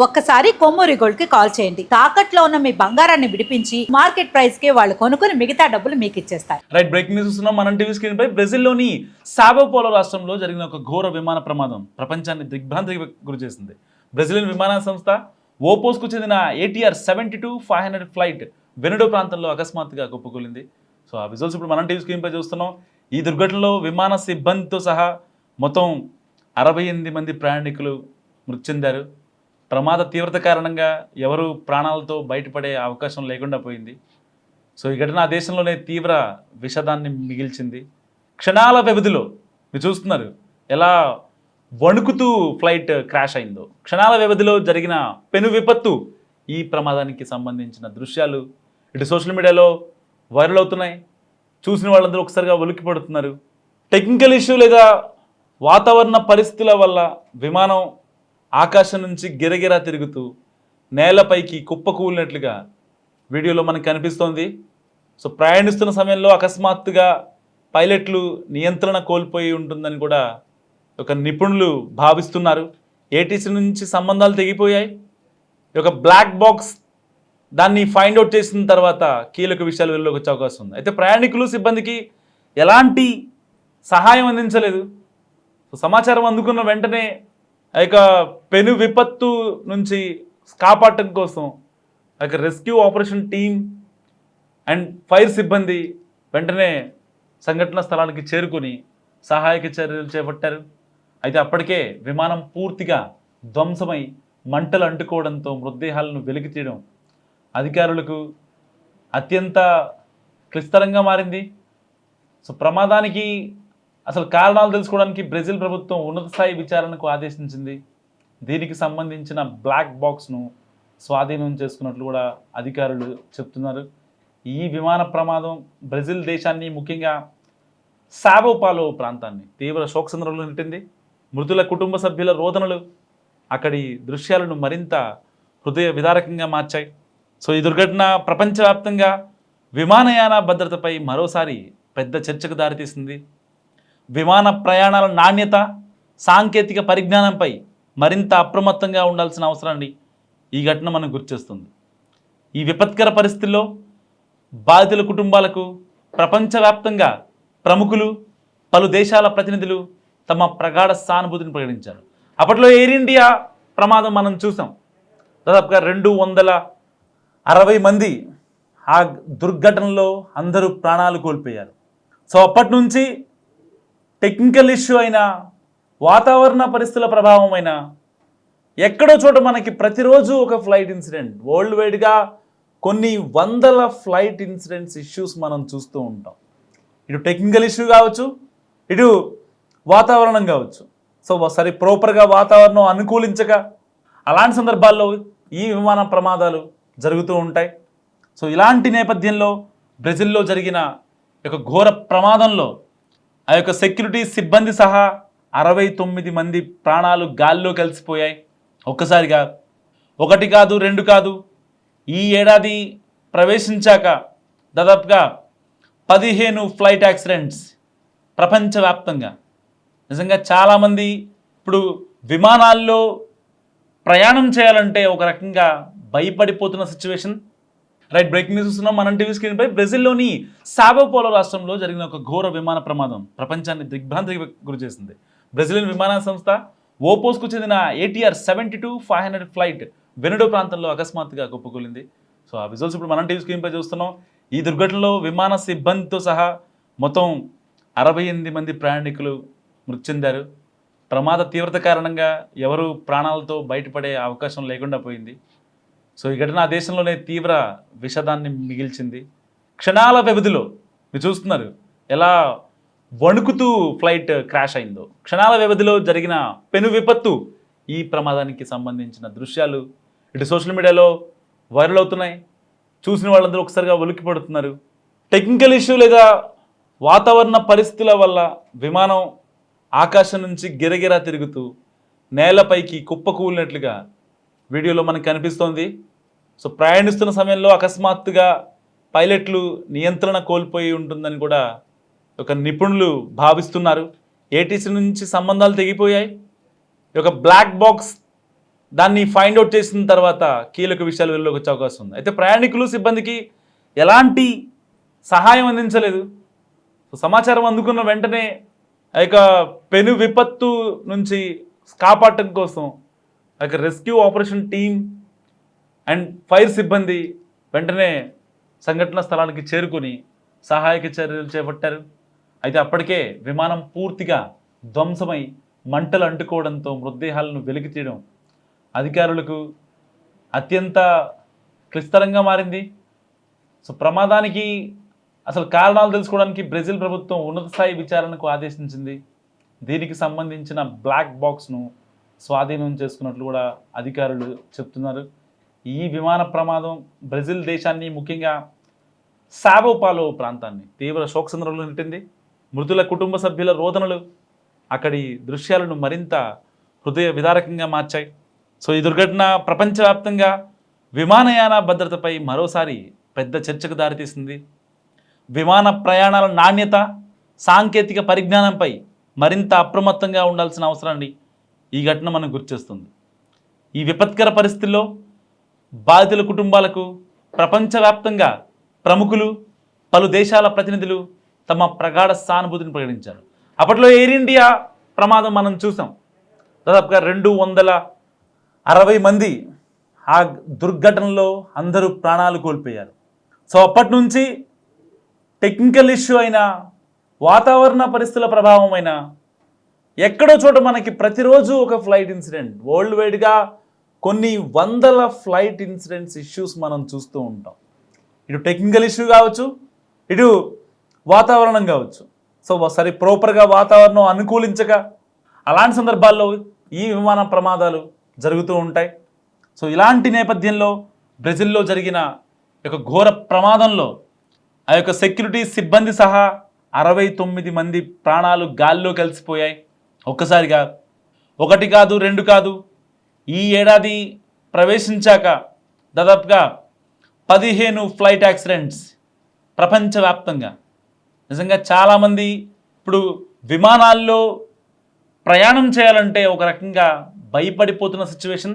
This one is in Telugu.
ఒక్కసారి కొమ్మూరి గోల్డ్ కి కాల్ చేయండి. తాకట్లో ఉన్న మీ బంగారాన్ని విడిపించి మార్కెట్ ప్రైస్ కి వాళ్ళు కొనుక్కుని మిగతా డబ్బులు మీకు ఇచ్చేస్తారు. రైట్, బ్రేకింగ్ న్యూస్ చూస్తున్నాం మనం టీవీ స్క్రీన్ పై. బ్రెజిల్లోని సావో పోలో రాష్ట్రంలో జరిగిన ఒక ఘోర విమాన ప్రమాదం ప్రపంచాన్ని దిగ్భ్రాంతికి గురి చేసింది. బ్రెజిలియన్ విమాన సంస్థ ఓపోస్కు చెందిన ATR 72-500 ఫ్లైట్ వెనుడో ప్రాంతంలో అకస్మాత్తుగా కుప్పకూలింది. సో ఆ విజువల్స్ ఇప్పుడు మనం టీవీ స్క్రీన్ పై చూస్తున్నాం. ఈ దుర్ఘటనలో విమాన సిబ్బందితో సహా మొత్తం 68 మంది ప్రయాణికులు మృతి చెందారు. ప్రమాద తీవ్రత కారణంగా ఎవరు ప్రాణాలతో బయటపడే అవకాశం లేకుండా పోయింది. సో ఈ ఘటన ఆ దేశంలోనే తీవ్ర విషాదాన్ని మిగిల్చింది. క్షణాల వ్యవధిలో మీరు చూస్తున్నారు ఎలా వణుకుతూ ఫ్లైట్ క్రాష్ అయిందో. క్షణాల వ్యవధిలో జరిగిన పెను విపత్తు. ఈ ప్రమాదానికి సంబంధించిన దృశ్యాలు ఇటు సోషల్ మీడియాలో వైరల్ అవుతున్నాయి. చూసిన వాళ్ళందరూ ఒకసారిగా ఉలిక్కిపడుతున్నారు. టెక్నికల్ ఇష్యూ లేదా వాతావరణ పరిస్థితుల వల్ల విమానం ఆకాశం నుంచి గిరగిరా తిరుగుతూ నేలపైకి కుప్పకూలినట్లుగా వీడియోలో మనకు కనిపిస్తోంది. సో ప్రయాణిస్తున్న సమయంలో అకస్మాత్తుగా పైలట్లు నియంత్రణ కోల్పోయి ఉంటుందని కూడా ఒక నిపుణులు భావిస్తున్నారు. ATC నుంచి సంబంధాలు తెగిపోయాయి. ఒక బ్లాక్ బాక్స్ దాన్ని ఫైండ్ అవుట్ చేసిన తర్వాత కీలక విషయాలు వెళ్ళలోకి వచ్చే అవకాశం ఉంది. అయితే ప్రయాణికులు సిబ్బందికి ఎలాంటి సహాయం అందించలేదు. సో సమాచారం అందుకున్న వెంటనే ఆ యొక్క పెను విపత్తు నుంచి కాపాడటం కోసం ఆ యొక్క rescue operation team and fire సిబ్బంది వెంటనే సంఘటన స్థలానికి చేరుకొని సహాయక చర్యలు చేపట్టారు. అయితే అప్పటికే విమానం పూర్తిగా ధ్వంసమై మంటలు అంటుకోవడంతో మృతదేహాలను వెలికి తీయడం అధికారులకు అత్యంత క్లిష్టంగా మారింది. సో ప్రమాదానికి అసలు కారణాలు తెలుసుకోవడానికి బ్రెజిల్ ప్రభుత్వం ఉన్నత స్థాయి విచారణకు ఆదేశించింది. దీనికి సంబంధించిన బ్లాక్ బాక్స్ను స్వాధీనం చేసుకున్నట్లు కూడా అధికారులు చెప్తున్నారు. ఈ విమాన ప్రమాదం బ్రెజిల్ దేశాన్ని, ముఖ్యంగా సావో పాలో ప్రాంతాన్ని తీవ్ర శోకసంద్రంలో నెట్టింది. మృతుల కుటుంబ సభ్యుల రోదనలు అక్కడి దృశ్యాలను మరింత హృదయ విదారకంగా మార్చాయి. సో ఈ దుర్ఘటన ప్రపంచవ్యాప్తంగా విమానయాన భద్రతపై మరోసారి పెద్ద చర్చకు దారితీసింది. విమాన ప్రయాణాల నాణ్యత, సాంకేతిక పరిజ్ఞానంపై మరింత అప్రమత్తంగా ఉండాల్సిన అవసరాన్ని ఈ ఘటన మనకు గుర్తిస్తుంది. ఈ విపత్కర పరిస్థితుల్లో బాధితుల కుటుంబాలకు ప్రపంచవ్యాప్తంగా ప్రముఖులు, పలు దేశాల ప్రతినిధులు తమ ప్రగాఢ సానుభూతిని ప్రకటించారు. అప్పట్లో ఎయిర్ ఇండియా ప్రమాదం మనం చూసాం. దాదాపుగా 260 మంది ఆ దుర్ఘటనలో అందరూ ప్రాణాలు కోల్పోయారు. సో అప్పటి నుంచి టెక్నికల్ ఇష్యూ అయినా, వాతావరణ పరిస్థితుల ప్రభావం అయినా, ఎక్కడో చోట మనకి ప్రతిరోజు ఒక ఫ్లైట్ ఇన్సిడెంట్, వరల్డ్ వైడ్గా కొన్ని వందల ఫ్లైట్ ఇన్సిడెంట్స్ ఇష్యూస్ మనం చూస్తూ ఉంటాం. ఇటు టెక్నికల్ ఇష్యూ కావచ్చు, ఇటు వాతావరణం కావచ్చు. సో ఒకసారి ప్రాపర్గా వాతావరణం అనుకూలించక అలాంటి సందర్భాల్లో ఈ విమాన ప్రమాదాలు జరుగుతూ ఉంటాయి. సో ఇలాంటి నేపథ్యంలో బ్రెజిల్లో జరిగిన ఒక ఘోర ప్రమాదంలో ఆ యొక్క సెక్యూరిటీ సిబ్బంది సహా 69 మంది ప్రాణాలు గాల్లో కలిసిపోయాయి. ఒక్కసారిగా ఒకటి కాదు, రెండు కాదు, ఈ ఏడాది ప్రవేశించాక దాదాపుగా 15 ఫ్లైట్ యాక్సిడెంట్స్ ప్రపంచవ్యాప్తంగా. నిజంగా చాలామంది ఇప్పుడు విమానాల్లో ప్రయాణం చేయాలంటే ఒక రకంగా భయపడిపోతున్న సిచ్యువేషన్. రైట్, బ్రేకింగ్ న్యూస్ చూస్తున్నాం మనం టీవీ స్క్రీన్ పై. బ్రెజిల్లోని సావో పోలో రాష్ట్రంలో జరిగిన ఒక ఘోర విమాన ప్రమాదం ప్రపంచాన్ని దిగ్భ్రాంతికి గురి చేసింది. బ్రెజిలియన్ విమాన సంస్థ ఓపోస్కు చెందిన ATR 72-500 ఫ్లైట్ వెనుడో ప్రాంతంలో అకస్మాత్తుగా కుప్పకూలింది. సో ఆ విజువల్స్ ఇప్పుడు మనం టీవీ స్క్రీన్ పై చూస్తున్నాం. ఈ దుర్ఘటనలో విమాన సిబ్బందితో సహా మొత్తం 68 మంది ప్రయాణికులు మృతి చెందారు. ప్రమాద తీవ్రత కారణంగా ఎవరు ప్రాణాలతో బయటపడే అవకాశం లేకుండా పోయింది. సో ఈ ఘటన ఆ దేశంలోనే తీవ్ర విషాదాన్ని మిగిల్చింది. క్షణాల వ్యవధిలో మీరు చూస్తున్నారు ఎలా వణుకుతూ ఫ్లైట్ క్రాష్ అయిందో. క్షణాల వ్యవధిలో జరిగిన పెను విపత్తు. ఈ ప్రమాదానికి సంబంధించిన దృశ్యాలు ఇటు సోషల్ మీడియాలో వైరల్ అవుతున్నాయి. చూసిన వాళ్ళందరూ ఒకసారిగా ఉలిక్కిపడుతున్నారు. టెక్నికల్ ఇష్యూ లేదా వాతావరణ పరిస్థితుల వల్ల విమానం ఆకాశం నుంచి గిరగిరా తిరుగుతూ నేలపైకి కుప్పకూలినట్లుగా వీడియోలో మనకు కనిపిస్తోంది. సో ప్రయాణిస్తున్న సమయంలో అకస్మాత్తుగా పైలట్లు నియంత్రణ కోల్పోయి ఉంటుందని కూడా ఒక నిపుణులు భావిస్తున్నారు. ATC నుంచి సంబంధాలు తెగిపోయాయి. ఒక బ్లాక్ బాక్స్ దాన్ని ఫైండ్ అవుట్ చేసిన తర్వాత కీలక విషయాలు వెలుగులోకి వచ్చే అవకాశం ఉంది. అయితే ప్రయాణికులు సిబ్బందికి ఎలాంటి సహాయం అందించలేదు. సో సమాచారం అందుకున్న వెంటనే ఆ యొక్క పెను విపత్తు నుంచి కాపాడటం కోసం ఆ యొక్క rescue operation team and fire సిబ్బంది వెంటనే సంఘటన స్థలానికి చేరుకొని సహాయక చర్యలు చేపట్టారు. అయితే అప్పటికే విమానం పూర్తిగా ధ్వంసమై మంటలు అంటుకోవడంతో మృతదేహాలను వెలికి తీయడం అధికారులకు అత్యంత క్లిష్టంగా మారింది. సో ప్రమాదానికి అసలు కారణాలు తెలుసుకోవడానికి బ్రెజిల్ ప్రభుత్వం ఉన్నత స్థాయి విచారణకు ఆదేశించింది. దీనికి సంబంధించిన బ్లాక్ బాక్స్ను స్వాధీనం చేసుకున్నట్లు కూడా అధికారులు చెప్తున్నారు. ఈ విమాన ప్రమాదం బ్రెజిల్ దేశాన్ని, ముఖ్యంగా సావో పాలో ప్రాంతాన్ని తీవ్ర శోకసంద్రంలో నెట్టింది. మృతుల కుటుంబ సభ్యుల రోదనలు అక్కడి దృశ్యాలను మరింత హృదయ విదారకంగా మార్చాయి. సో ఈ దుర్ఘటన ప్రపంచవ్యాప్తంగా విమానయాన భద్రతపై మరోసారి పెద్ద చర్చకు దారితీసింది. విమాన ప్రయాణాల నాణ్యత, సాంకేతిక పరిజ్ఞానంపై మరింత అప్రమత్తంగా ఉండాల్సిన అవసరాన్ని ఈ ఘటన మనకు గుర్తిస్తుంది. ఈ విపత్కర పరిస్థితుల్లో బాధితుల కుటుంబాలకు ప్రపంచవ్యాప్తంగా ప్రముఖులు, పలు దేశాల ప్రతినిధులు తమ ప్రగాఢ సానుభూతిని ప్రకటించారు. అప్పట్లో ఎయిర్ ఇండియా ప్రమాదం మనం చూసాం. దాదాపుగా 260 మంది ఆ దుర్ఘటనలో అందరూ ప్రాణాలు కోల్పోయారు. సో అప్పటి నుంచి టెక్నికల్ ఇష్యూ అయినా, వాతావరణ పరిస్థితుల ప్రభావం అయినా, ఎక్కడో చోట మనకి ప్రతిరోజు ఒక ఫ్లైట్ ఇన్సిడెంట్, వరల్డ్ వైడ్గా కొన్ని వందల ఫ్లైట్ ఇన్సిడెంట్స్ ఇష్యూస్ మనం చూస్తూ ఉంటాం. ఇటు టెక్నికల్ ఇష్యూ కావచ్చు, ఇటు వాతావరణం కావచ్చు. సో ఒకసారి ప్రాపర్గా వాతావరణం అనుకూలించక అలాంటి సందర్భాల్లో ఈ విమాన ప్రమాదాలు జరుగుతూ ఉంటాయి. సో ఇలాంటి నేపథ్యంలో బ్రెజిల్లో జరిగిన ఒక ఘోర ప్రమాదంలో ఆ యొక్క సెక్యూరిటీ సిబ్బంది సహా 69 మంది ప్రాణాలు గాల్లో కలిసిపోయాయి. ఒక్కసారిగా 1 కాదు 2 కాదు, ఈ ఏడాది ప్రవేశించాక దాదాపుగా 15 ఫ్లైట్ యాక్సిడెంట్స్ ప్రపంచవ్యాప్తంగా. నిజంగా చాలామంది ఇప్పుడు విమానాల్లో ప్రయాణం చేయాలంటే ఒక రకంగా భయపడిపోతున్న సిచ్యువేషన్.